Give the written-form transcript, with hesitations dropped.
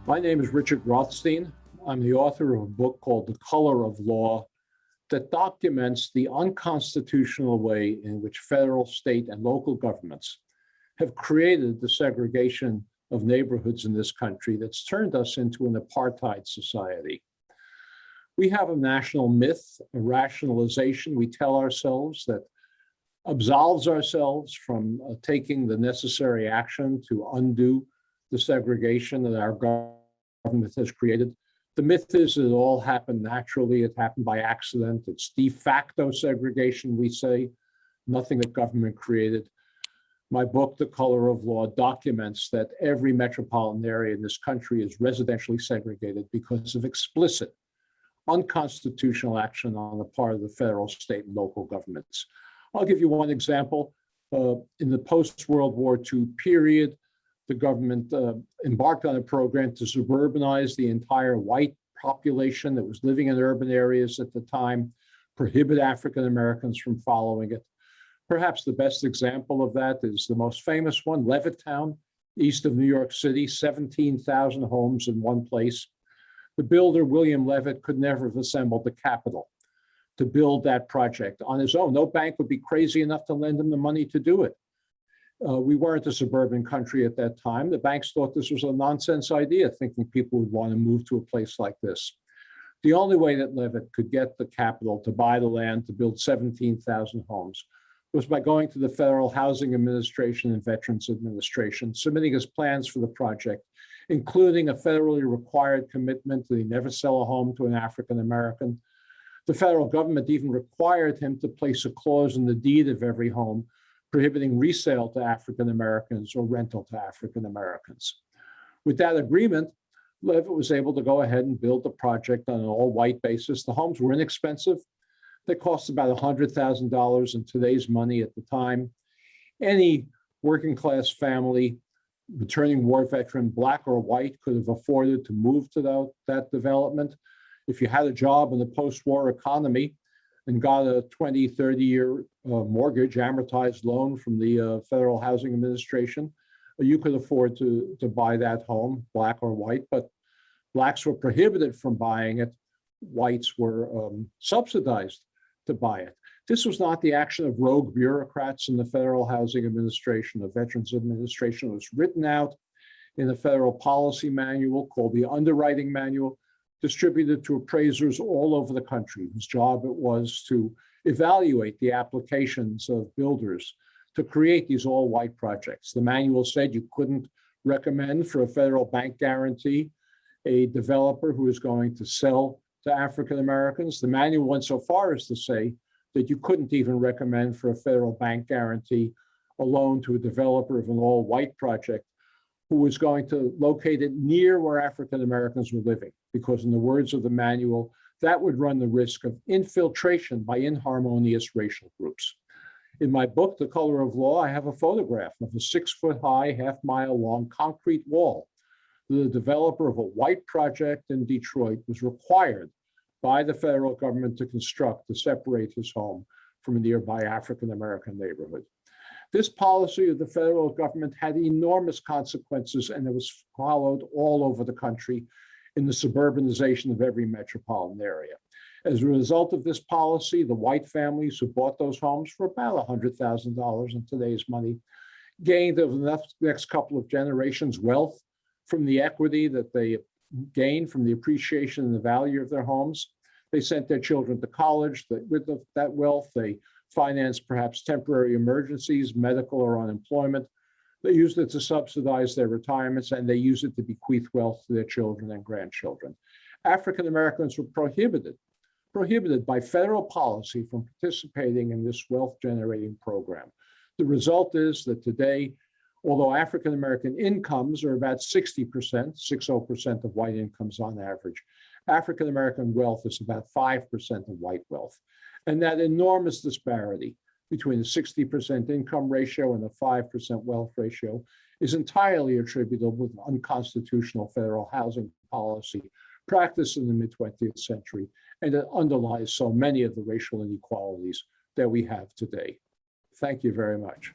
My name is Richard Rothstein. I'm the author of a book called The Color of Law that documents the unconstitutional way in which federal, state, and local governments have created the segregation of neighborhoods in this country that's turned us into an apartheid society. We have a national myth, a rationalization we tell ourselves that absolves ourselves from taking the necessary action to undo the segregation that our government has created. The myth is that it all happened naturally, it happened by accident, it's de facto segregation, we say, nothing that government created. My book, The Color of Law, documents that every metropolitan area in this country is residentially segregated because of explicit, unconstitutional action on the part of the federal, state, and local governments. I'll give you one example. In the post-World War II period, the government embarked on a program to suburbanize the entire white population that was living in urban areas at the time, prohibit African Americans from following it. Perhaps the best example of that is the most famous one, Levittown, east of New York City, 17,000 homes in one place. The builder, William Levitt, could never have assembled the capital to build that project on his own. No bank would be crazy enough to lend him the money to do it. We weren't a suburban country at that time. The banks thought this was a nonsense idea, thinking people would want to move to a place like this. The only way that Levitt could get the capital to buy the land to build 17,000 homes was by going to the Federal Housing Administration and Veterans Administration, submitting his plans for the project, including a federally required commitment that he never sell a home to an African American. The federal government even required him to place a clause in the deed of every home prohibiting resale to African Americans or rental to African Americans. With that agreement, Levitt was able to go ahead and build the project on an all-white basis. The homes were inexpensive. They cost about $100,000 in today's money at the time. Any working class family, returning war veteran, black or white, could have afforded to move to that development. If you had a job in the post-war economy and got a 20, 30-year mortgage, amortized loan from the Federal Housing Administration, you could afford to buy that home, black or white, but blacks were prohibited from buying it. Whites were subsidized to buy it. This was not the action of rogue bureaucrats in the Federal Housing Administration, the Veterans Administration. It was written out in a federal policy manual called the Underwriting Manual, distributed to appraisers all over the country, whose job it was to evaluate the applications of builders to create these all-white projects. The manual said you couldn't recommend for a federal bank guarantee a developer who is going to sell to African Americans. The manual went so far as to say that you couldn't even recommend for a federal bank guarantee a loan to a developer of an all-white project who was going to locate it near where African Americans were living, because in the words of the manual, that would run the risk of infiltration by inharmonious racial groups. In my book, The Color of Law, I have a photograph of a 6-foot-high, half-mile-long concrete wall. The developer of a white project in Detroit was required by the federal government to construct to separate his home from a nearby African American neighborhood. This policy of the federal government had enormous consequences, and it was followed all over the country in the suburbanization of every metropolitan area. As a result of this policy, the white families who bought those homes for about $100,000 in today's money gained over the next couple of generations wealth from the equity that they gained from the appreciation and the value of their homes. They sent their children to college. With that wealth, they financed perhaps temporary emergencies, medical or unemployment. They used it to subsidize their retirements, and they used it to bequeath wealth to their children and grandchildren. African Americans were prohibited by federal policy from participating in this wealth-generating program. The result is that today, although African American incomes are about 60%, 60% of white incomes on average, African American wealth is about 5% of white wealth. And that enormous disparity between the 60% income ratio and the 5% wealth ratio is entirely attributable to unconstitutional federal housing policy practiced in the mid-20th century, and it underlies so many of the racial inequalities that we have today. Thank you very much.